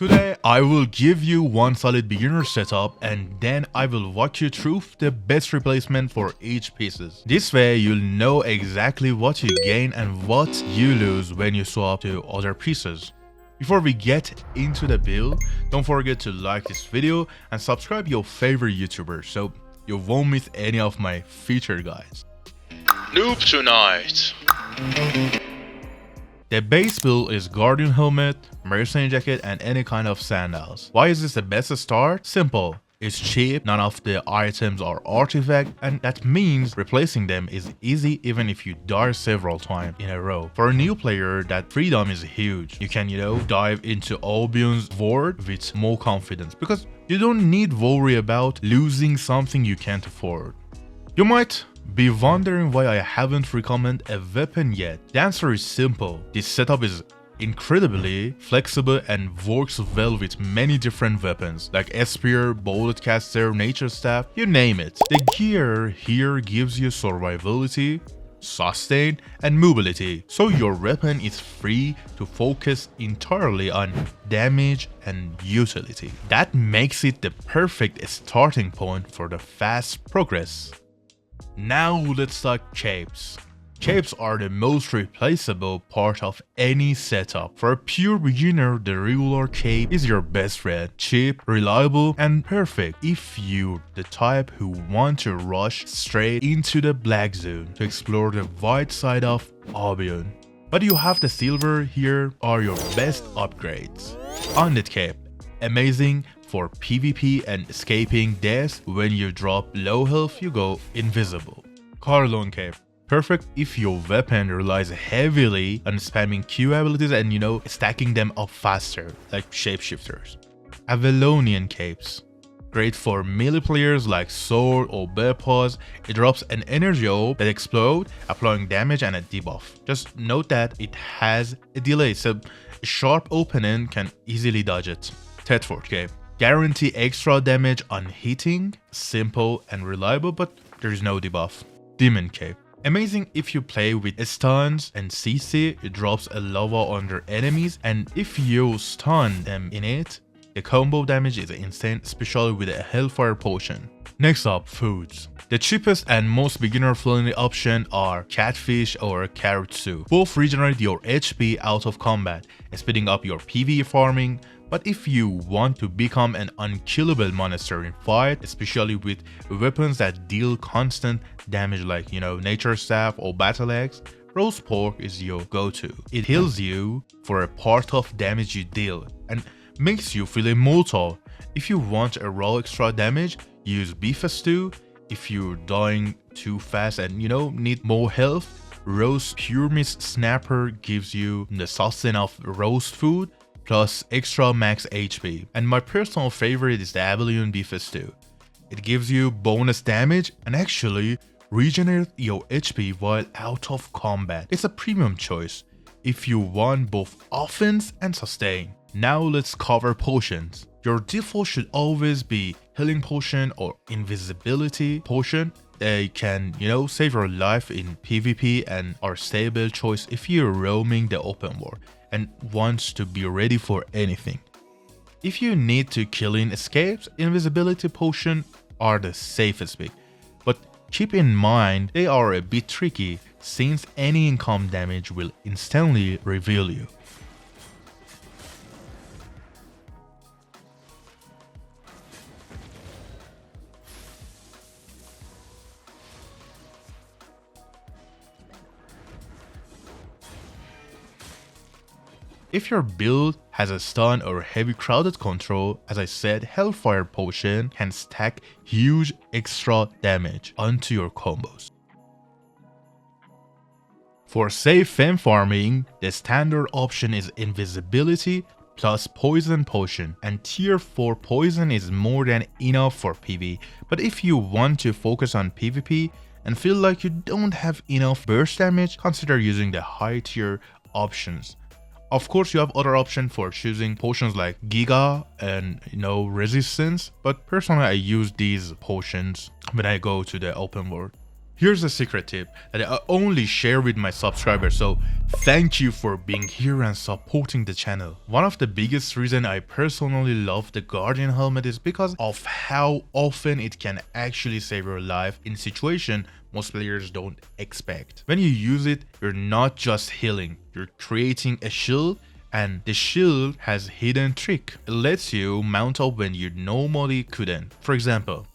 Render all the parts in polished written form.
Today, I will give you one solid beginner setup and then I will walk you through the best replacement for each pieces. This way, you'll know exactly what you gain and what you lose when you swap to other pieces. Before we get into the build, don't forget to like this video and subscribe your favorite YouTuber so you won't miss any of my featured guides. Noob tonight. The base build is Guardian Helmet, Mercenary Jacket, and any kind of sandals. Why is this the best start? Simple. It's cheap, none of the items are artifact, and that means replacing them is easy even if you die several times in a row. For a new player, that freedom is huge. You can, dive into Albion's world with more confidence because you don't need worry about losing something you can't afford. You might be wondering why I haven't recommended a weapon yet. The answer is simple. This setup is incredibly flexible and works well with many different weapons like spear, Boltcaster, nature staff, you name it. The gear here gives you survivability, sustain, and mobility, so your weapon is free to focus entirely on damage and utility. That makes it the perfect starting point for the fast progress. Now let's talk capes. Capes are the most replaceable part of any setup. For a pure beginner, the regular cape is your best friend. Cheap, reliable, and perfect if you're the type who want to rush straight into the black zone to explore the wide side of Albion. But you have the silver here are your best upgrades. Undead cape, amazing for PvP and escaping death. When you drop low health, you go invisible. Carlon cape, perfect if your weapon relies heavily on spamming Q abilities and stacking them up faster, like shapeshifters. Avalonian capes, great for melee players like sword or bear paws. It drops an energy orb that explodes, applying damage and a debuff. Just note that it has a delay, so a sharp opponent can easily dodge it. Thetford cape, guarantee extra damage on hitting, simple and reliable, but there is no debuff. Demon cape, amazing if you play with stuns and CC. It drops a lava under enemies, and if you stun them in it, the combo damage is insane, especially with a Hellfire potion. Next up, foods. The cheapest and most beginner-friendly option are catfish or carrot soup. Both regenerate your HP out of combat, speeding up your PvE farming. But if you want to become an unkillable monster in fight, especially with weapons that deal constant damage like, nature staff or battle axe, roast pork is your go-to. It heals you for a part of damage you deal and makes you feel immortal. If you want a raw extra damage, use beef stew. If you're dying too fast and need more health, roast pure meat snapper gives you the sustain of roast food plus extra max HP. And my personal favorite is the Albion beef stew. It gives you bonus damage and actually regenerates your HP while out of combat. It's a premium choice if you want both offense and sustain. Now let's cover potions. Your default should always be healing potion or invisibility potion. They can, save your life in PvP and are stable choice if you're roaming the open world and wants to be ready for anything. If you need to kill in escapes, invisibility potion are the safest pick. But keep in mind they are a bit tricky since any income damage will instantly reveal you. If your build has a stun or heavy crowded control, as I said, Hellfire potion can stack huge extra damage onto your combos. For safe fem farming, the standard option is invisibility plus poison potion, and tier 4 poison is more than enough for PvE. But if you want to focus on PvP and feel like you don't have enough burst damage, consider using the high tier options. Of course, you have other options for choosing potions like Giga and resistance, but personally I use these potions when I go to the open world. Here's a secret tip that I only share with my subscribers, so thank you for being here and supporting the channel. One of the biggest reasons I personally love the Guardian helmet is because of how often it can actually save your life in situations most players don't expect. When you use it, you're not just healing, you're creating a shield, and the shield has hidden trick. It lets you mount up when you normally couldn't. For example,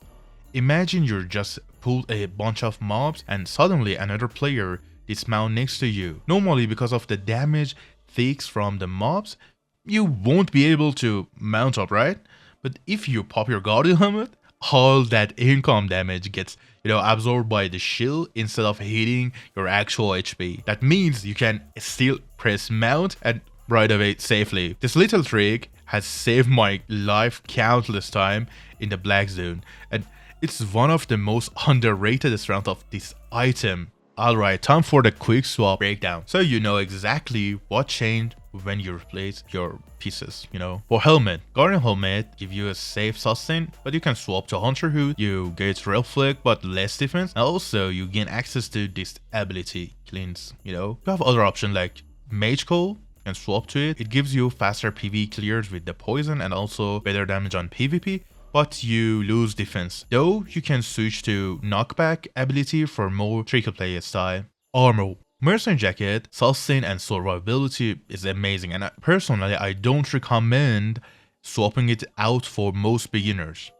imagine you're just pulled a bunch of mobs and suddenly another player dismount next to you. Normally, because of the damage takes from the mobs, you won't be able to mount up, right? But if you pop your Guardian helmet, all that income damage gets absorbed by the shield instead of hitting your actual HP. That means you can still press mount and ride away safely. This little trick has saved my life countless times in the Black Zone, and it's one of the most underrated strengths of this item. Alright, time for the quick swap breakdown, so you know exactly what changed when you replace your pieces. For helmet, Guardian helmet give you a safe sustain, but you can swap to Hunter Hood, you get reflect but less defense, and also you gain access to this ability, cleanse. You have other options like Mage Coal, and swap to it. It gives you faster PV clears with the poison and also better damage on PvP, but you lose defense. Though you can switch to knockback ability for more tricky play style. Armor. Mercenary Jacket, sustain and survivability is amazing, and personally I don't recommend swapping it out for most beginners.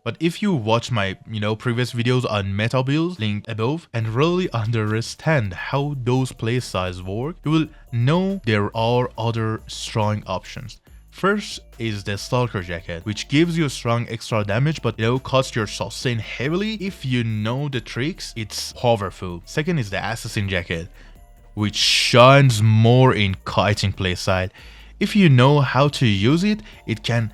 But if you watch my previous videos on meta builds linked above and really understand how those playstyles work, you will know there are other strong options. First is the Scholar Jacket, which gives you strong extra damage but cuts your sustain heavily. If you know the tricks, it's powerful. Second is the Assassin Jacket, which shines more in kiting playstyle. If you know how to use it, it can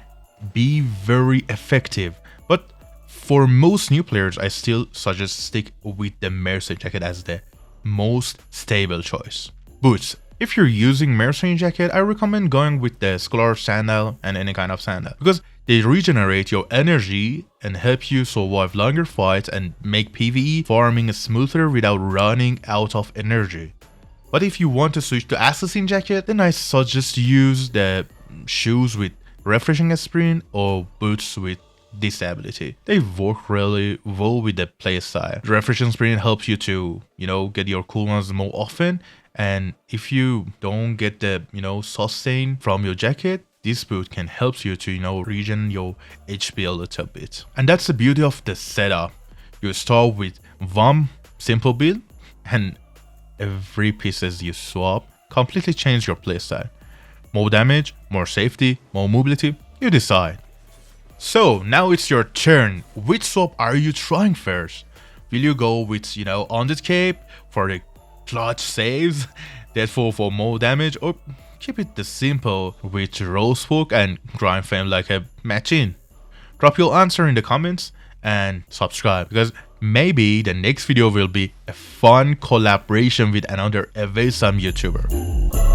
be very effective. But for most new players, I still suggest stick with the Mercenary Jacket as the most stable choice. Boots. If you're using Mercenary Jacket, I recommend going with the Scholar Sandal and any kind of sandal, because they regenerate your energy and help you survive longer fights and make PvE farming smoother without running out of energy. But if you want to switch to Assassin Jacket, then I suggest use the shoes with refreshing sprint or boots with this ability. They work really well with the playstyle. The refreshing sprint helps you to get your cooldowns more often, and if you don't get the sustain from your jacket, this boot can help you to regen your HP a little bit. And that's the beauty of the setup. You start with one simple build, and every pieces you swap completely change your playstyle. More damage, more safety, more mobility, you decide. So now it's your turn. Which swap are you trying first? Will you go with Undead Cape for the clutch saves, Deadfall for more damage, or keep it the simple with Rose Folk and Grind Fame like a machine? Drop your answer in the comments and subscribe, because maybe the next video will be a fun collaboration with another awesome YouTuber.